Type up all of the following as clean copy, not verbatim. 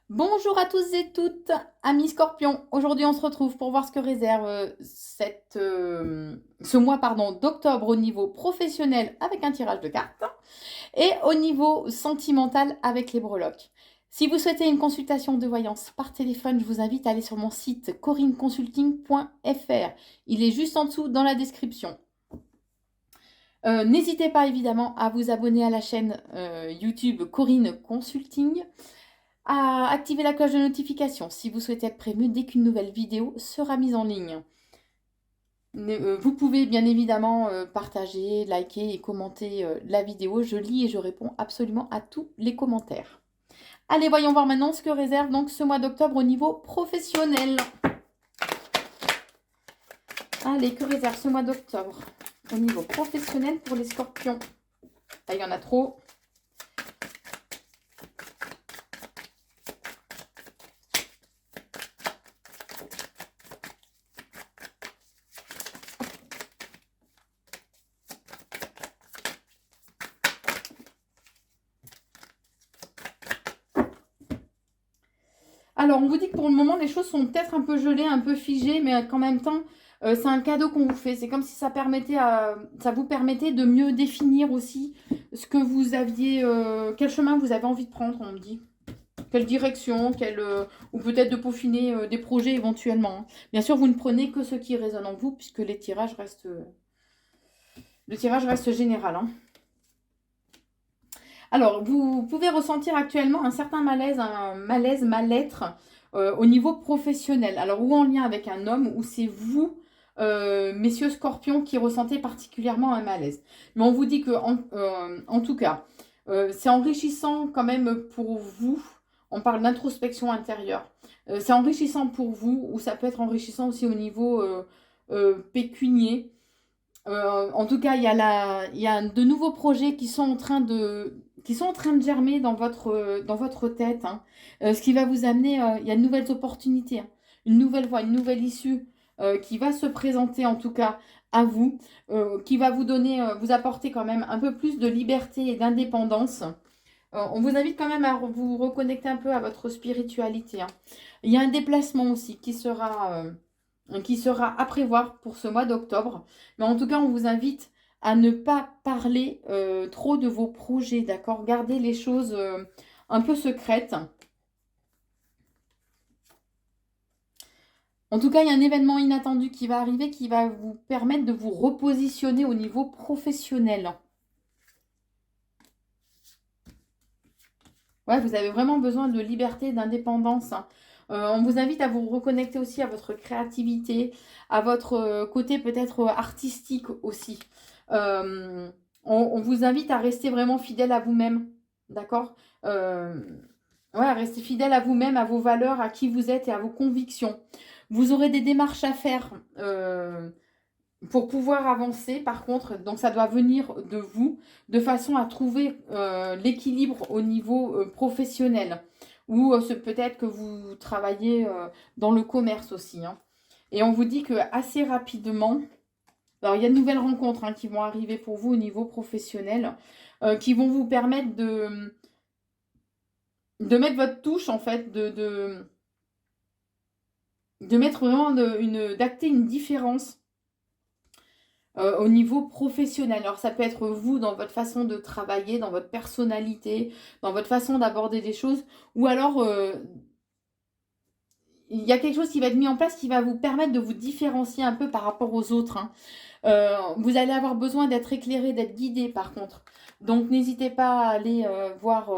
Bonjour à tous et toutes, amis Scorpions. Aujourd'hui, on se retrouve pour voir ce que réserve ce mois d'octobre au niveau professionnel avec un tirage de cartes et au niveau sentimental avec les breloques. Si vous souhaitez une consultation de voyance par téléphone, je vous invite à aller sur mon site corineconsulting.fr. Il est juste en dessous dans la description. N'hésitez pas évidemment à vous abonner à la chaîne YouTube Corinne Consulting, à activer la cloche de notification si vous souhaitez être prévenu dès qu'une nouvelle vidéo sera mise en ligne. Vous pouvez bien évidemment partager, liker et commenter la vidéo. Je lis et je réponds absolument à tous les commentaires. Allez, voyons voir maintenant ce que réserve donc ce mois d'octobre au niveau professionnel. Allez, que réserve ce mois d'octobre au niveau professionnel pour les scorpions? Ah, il y en a trop. Alors, on vous dit que pour le moment, les choses sont peut-être un peu gelées, un peu figées, mais qu'en même temps, c'est un cadeau qu'on vous fait. C'est comme si ça vous permettait de mieux définir aussi ce que vous aviez, quel chemin vous avez envie de prendre, on me dit. Quelle direction, ou peut-être de peaufiner des projets éventuellement, hein. Bien sûr, vous ne prenez que ce qui résonne en vous, puisque le tirage reste général, hein. Alors, vous pouvez ressentir actuellement un certain malaise, mal-être au niveau professionnel. Alors, ou en lien avec un homme, ou c'est vous, messieurs scorpions, qui ressentez particulièrement un malaise. Mais on vous dit que, en tout cas, c'est enrichissant quand même pour vous. On parle d'introspection intérieure. C'est enrichissant pour vous, ou ça peut être enrichissant aussi au niveau pécunier. En tout cas, il y a de nouveaux projets qui sont en train de germer dans votre tête, hein. Ce qui va vous amener, il y a de nouvelles opportunités, hein, une nouvelle voie, une nouvelle issue qui va se présenter en tout cas à vous, qui va vous donner, vous apporter quand même un peu plus de liberté et d'indépendance. On vous invite quand même à vous reconnecter un peu à votre spiritualité, hein. Il y a un déplacement aussi qui sera à prévoir pour ce mois d'octobre. Mais en tout cas, on vous invite à ne pas parler trop de vos projets, d'accord? Gardez les choses un peu secrètes. En tout cas, il y a un événement inattendu qui va arriver qui va vous permettre de vous repositionner au niveau professionnel. Ouais, vous avez vraiment besoin de liberté, d'indépendance, hein. On vous invite à vous reconnecter aussi à votre créativité, à votre côté peut-être artistique aussi. Euh, on vous invite à rester vraiment fidèle à vous-même, d'accord? Ouais, à rester fidèle à vous-même, à vos valeurs, à qui vous êtes et à vos convictions. Vous aurez des démarches à faire pour pouvoir avancer, par contre, donc ça doit venir de vous, de façon à trouver l'équilibre au niveau professionnel. Ou peut-être que vous travaillez dans le commerce aussi, hein. Et on vous dit que assez rapidement, alors il y a de nouvelles rencontres, hein, qui vont arriver pour vous au niveau professionnel, qui vont vous permettre de mettre votre touche, en fait, de mettre vraiment d'acter une différence au niveau professionnel. Alors ça peut être vous dans votre façon de travailler, dans votre personnalité, dans votre façon d'aborder des choses, ou alors il y a quelque chose qui va être mis en place qui va vous permettre de vous différencier un peu par rapport aux autres, hein. Vous allez avoir besoin d'être éclairé, d'être guidé par contre. Donc n'hésitez pas à aller voir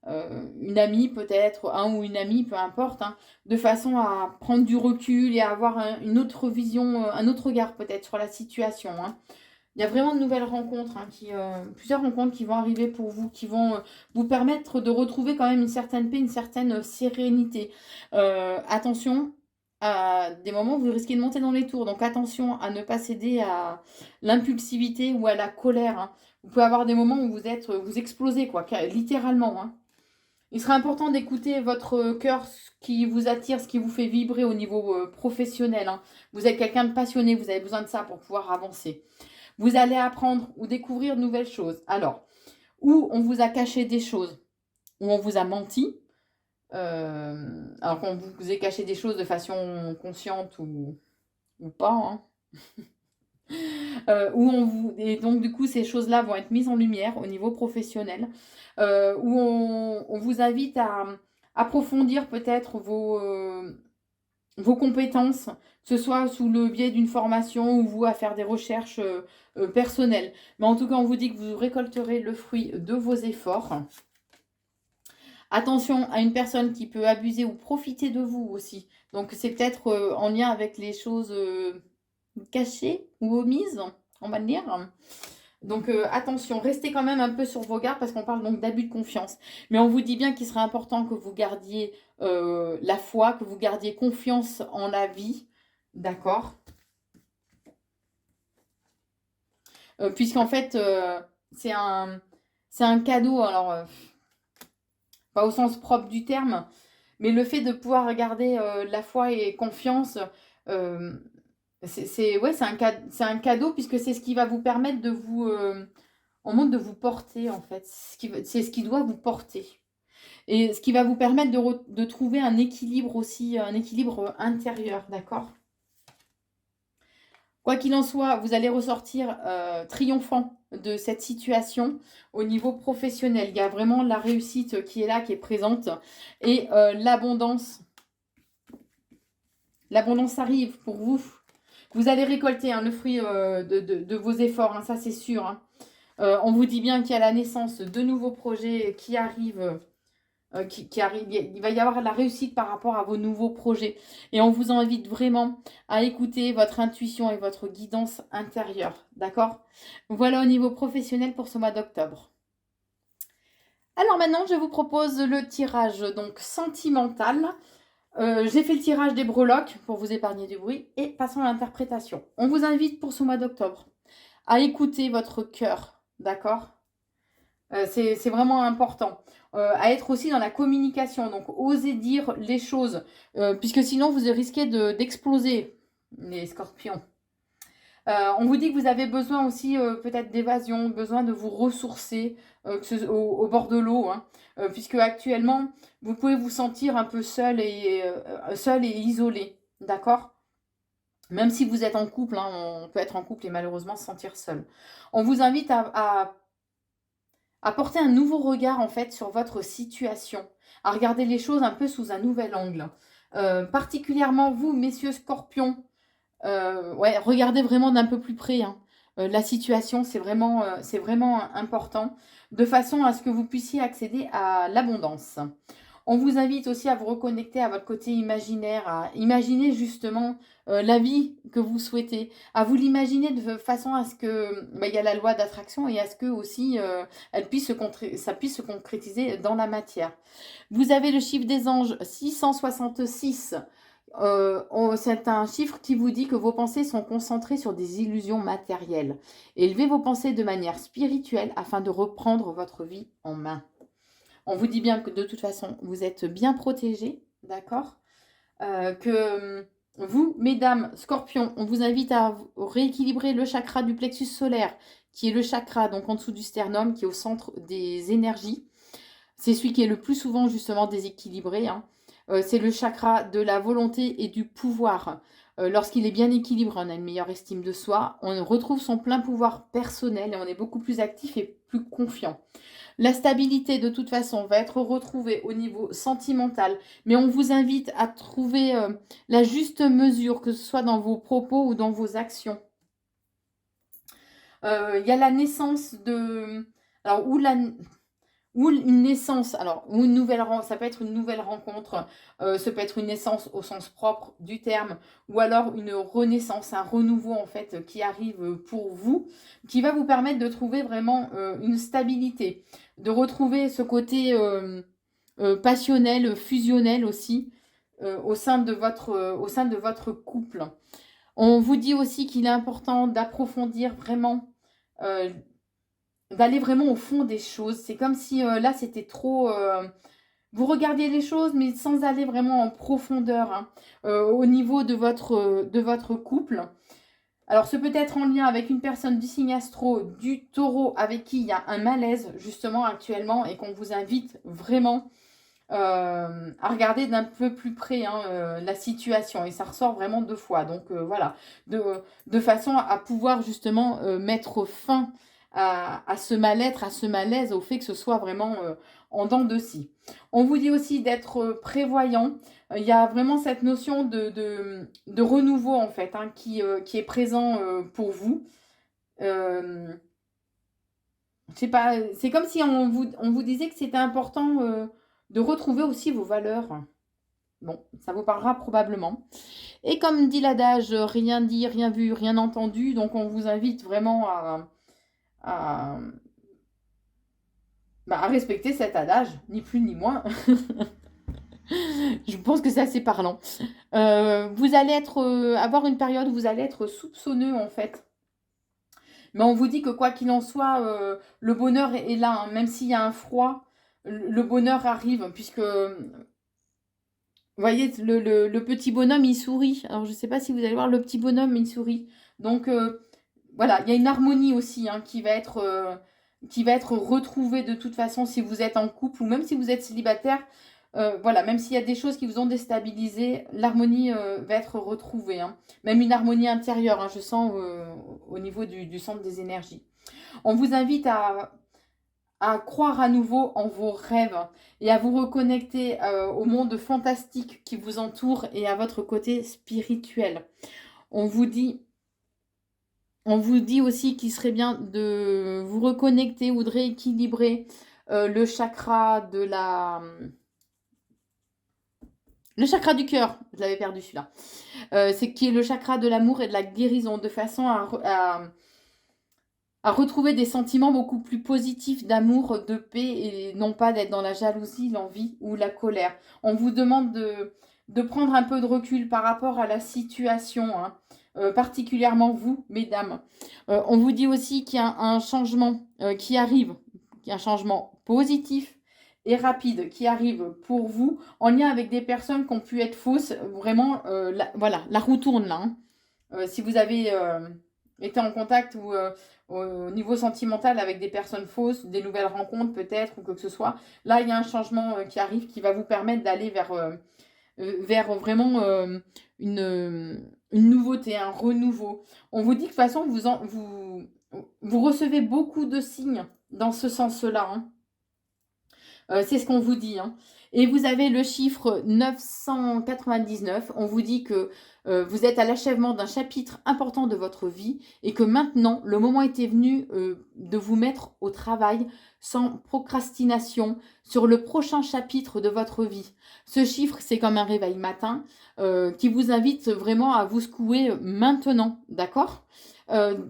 une amie peut-être, un ou une amie, peu importe, hein, de façon à prendre du recul et à avoir une autre vision, un autre regard peut-être sur la situation, hein. Il y a vraiment de nouvelles rencontres, hein, plusieurs rencontres qui vont arriver pour vous, qui vont vous permettre de retrouver quand même une certaine paix, une certaine sérénité. Attention, à des moments où vous risquez de monter dans les tours, donc attention à ne pas céder à l'impulsivité ou à la colère, hein. Vous pouvez avoir des moments où vous explosez, quoi, littéralement, hein. Il serait important d'écouter votre cœur, ce qui vous attire, ce qui vous fait vibrer au niveau professionnel, hein. Vous êtes quelqu'un de passionné, vous avez besoin de ça pour pouvoir avancer. Vous allez apprendre ou découvrir de nouvelles choses. Alors, où on vous a caché des choses, où on vous a menti, Alors qu'on vous ait caché des choses de façon consciente ou pas, hein. Et donc du coup ces choses-là vont être mises en lumière au niveau professionnel, où on vous invite à approfondir peut-être vos compétences, que ce soit sous le biais d'une formation ou vous à faire des recherches personnelles. Mais en tout cas, on vous dit que vous récolterez le fruit de vos efforts. Attention à une personne qui peut abuser ou profiter de vous aussi. Donc c'est peut-être en lien avec les choses cachées ou omises, on va le dire. Donc attention, restez quand même un peu sur vos gardes parce qu'on parle donc d'abus de confiance. Mais on vous dit bien qu'il serait important que vous gardiez la foi, que vous gardiez confiance en la vie, d'accord? Puisqu'en fait, c'est un cadeau, alors pas au sens propre du terme, mais le fait de pouvoir garder la foi et confiance, euh, ouais, c'est un cadeau puisque c'est ce qui va vous permettre de vous, on montre de vous porter en fait. C'est ce qui doit vous porter. Et ce qui va vous permettre de trouver un équilibre aussi, un équilibre intérieur, d'accord? Quoi qu'il en soit, vous allez ressortir triomphant de cette situation au niveau professionnel. Il y a vraiment la réussite qui est là, qui est présente. Et l'abondance. L'abondance arrive pour vous. Vous allez récolter le fruit de vos efforts, hein, ça c'est sûr. Hein. On vous dit bien qu'il y a la naissance de nouveaux projets qui arrivent. Il va y avoir la réussite par rapport à vos nouveaux projets. Et on vous invite vraiment à écouter votre intuition et votre guidance intérieure. D'accord? Voilà au niveau professionnel pour ce mois d'octobre. Alors maintenant, je vous propose le tirage donc sentimental. J'ai fait le tirage des breloques pour vous épargner du bruit. Et passons à l'interprétation. On vous invite pour ce mois d'octobre à écouter votre cœur. D'accord? C'est vraiment important. À être aussi dans la communication, donc oser dire les choses, puisque sinon vous risquez d'exploser, les scorpions. On vous dit que vous avez besoin aussi peut-être d'évasion, besoin de vous ressourcer au bord de l'eau, hein, puisque actuellement vous pouvez vous sentir un peu seul et isolé, d'accord? Même si vous êtes en couple, hein, on peut être en couple et malheureusement se sentir seul. On vous invite à apporter un nouveau regard en fait sur votre situation, à regarder les choses un peu sous un nouvel angle. Particulièrement vous, messieurs scorpions, ouais, regardez vraiment d'un peu plus près. Hein. La situation, c'est vraiment important, de façon à ce que vous puissiez accéder à l'abondance. On vous invite aussi à vous reconnecter à votre côté imaginaire, à imaginer justement la vie que vous souhaitez, à vous l'imaginer de façon à ce que il y a la loi d'attraction et à ce que aussi ça puisse se concrétiser dans la matière. Vous avez le chiffre des anges 666. C'est un chiffre qui vous dit que vos pensées sont concentrées sur des illusions matérielles. Élevez vos pensées de manière spirituelle afin de reprendre votre vie en main. On vous dit bien que de toute façon, vous êtes bien protégés, d'accord? Que vous, mesdames scorpions, on vous invite à rééquilibrer le chakra du plexus solaire, qui est le chakra donc en dessous du sternum, qui est au centre des énergies. C'est celui qui est le plus souvent justement déséquilibré. Hein. C'est le chakra de la volonté et du pouvoir. Lorsqu'il est bien équilibré, on a une meilleure estime de soi, on retrouve son plein pouvoir personnel et on est beaucoup plus actif et plus confiant. La stabilité, de toute façon, va être retrouvée au niveau sentimental, mais on vous invite à trouver la juste mesure, que ce soit dans vos propos ou dans vos actions. Il y a la naissance de... Alors, ou une naissance, alors, ou une nouvelle, ça peut être une nouvelle rencontre, ça peut être une naissance au sens propre du terme, ou alors une renaissance, un renouveau en fait qui arrive pour vous, qui va vous permettre de trouver vraiment une stabilité, de retrouver ce côté passionnel, fusionnel aussi au sein de votre couple. On vous dit aussi qu'il est important d'approfondir vraiment d'aller vraiment au fond des choses. C'est comme si là, c'était trop... vous regardiez les choses, mais sans aller vraiment en profondeur hein, au niveau de votre couple. Alors, ce peut être en lien avec une personne du signe astro, du taureau, avec qui il y a un malaise, justement, actuellement, et qu'on vous invite vraiment à regarder d'un peu plus près hein, la situation. Et ça ressort vraiment 2 fois. Donc voilà, de façon à pouvoir justement mettre fin à ce mal-être, à ce malaise, au fait que ce soit vraiment en dents de scie. On vous dit aussi d'être prévoyant. Il y a vraiment cette notion de renouveau en fait hein, qui est présent pour vous. Je sais pas, c'est comme si on vous disait que c'était important de retrouver aussi vos valeurs. Bon, ça vous parlera probablement. Et comme dit l'adage, rien dit, rien vu, rien entendu. Donc on vous invite vraiment à, à respecter cet adage, ni plus ni moins. Je pense que c'est assez parlant. Vous allez avoir une période où vous allez être soupçonneux en fait. Mais on vous dit que quoi qu'il en soit, le bonheur est là. Hein. Même s'il y a un froid, le bonheur arrive. Puisque, vous voyez, le petit bonhomme, il sourit. Alors, je ne sais pas si vous allez voir, le petit bonhomme, il sourit. Donc, voilà, il y a une harmonie aussi hein, qui va être retrouvée de toute façon si vous êtes en couple ou même si vous êtes célibataire. Voilà, même s'il y a des choses qui vous ont déstabilisé, l'harmonie va être retrouvée. Hein. Même une harmonie intérieure, hein, je sens au niveau du centre des énergies. On vous invite à croire à nouveau en vos rêves et à vous reconnecter au monde fantastique qui vous entoure et à votre côté spirituel. On vous dit aussi qu'il serait bien de vous reconnecter ou de rééquilibrer le chakra de le chakra du cœur, je l'avais perdu celui-là. C'est qui est le chakra de l'amour et de la guérison, de façon à retrouver des sentiments beaucoup plus positifs d'amour, de paix, et non pas d'être dans la jalousie, l'envie ou la colère. On vous demande de prendre un peu de recul par rapport à la situation, hein, particulièrement vous, mesdames. On vous dit aussi qu'il y a un changement qui arrive, un changement positif et rapide qui arrive pour vous en lien avec des personnes qui ont pu être fausses. Vraiment, voilà, la roue tourne là. Hein. Si vous avez été en contact ou au niveau sentimental avec des personnes fausses, des nouvelles rencontres peut-être ou quoi que ce soit, là il y a un changement qui arrive qui va vous permettre d'aller vers vraiment une nouveauté, un renouveau. On vous dit que de toute façon vous recevez beaucoup de signes dans ce sens-là. Hein. C'est ce qu'on vous dit. Hein. Et vous avez le chiffre 999. On vous dit que vous êtes à l'achèvement d'un chapitre important de votre vie et que maintenant, le moment était venu de vous mettre au travail sans procrastination sur le prochain chapitre de votre vie. Ce chiffre, c'est comme un réveil matin qui vous invite vraiment à vous secouer maintenant, d'accord ?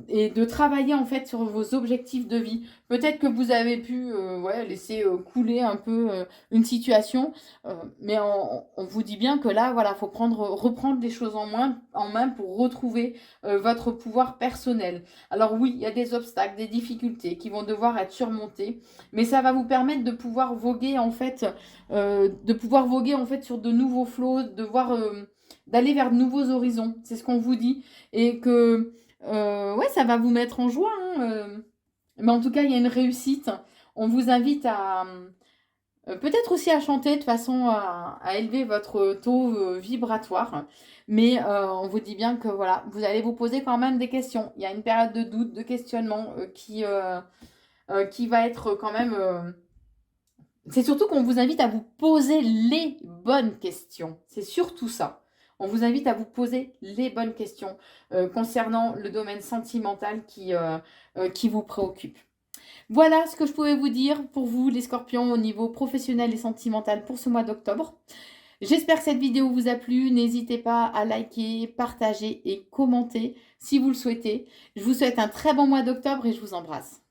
Et de travailler en fait sur vos objectifs de vie. Peut-être que vous avez pu laisser couler un peu une situation, mais on vous dit bien que là, voilà, faut reprendre les choses en main pour retrouver votre pouvoir personnel. Alors oui, il y a des obstacles, des difficultés qui vont devoir être surmontées, mais ça va vous permettre de pouvoir voguer en fait, sur de nouveaux flots, d'aller vers de nouveaux horizons. C'est ce qu'on vous dit et que ça va vous mettre en joie. Hein, mais en tout cas, il y a une réussite. On vous invite à peut-être aussi à chanter de façon à élever votre taux vibratoire. Mais on vous dit bien que voilà, vous allez vous poser quand même des questions. Il y a une période de doute, de questionnement qui va être quand même... C'est surtout qu'on vous invite à vous poser les bonnes questions. C'est surtout ça. On vous invite à vous poser les bonnes questions concernant le domaine sentimental qui vous préoccupe. Voilà ce que je pouvais vous dire pour vous, les scorpions, au niveau professionnel et sentimental pour ce mois d'octobre. J'espère que cette vidéo vous a plu. N'hésitez pas à liker, partager et commenter si vous le souhaitez. Je vous souhaite un très bon mois d'octobre et je vous embrasse.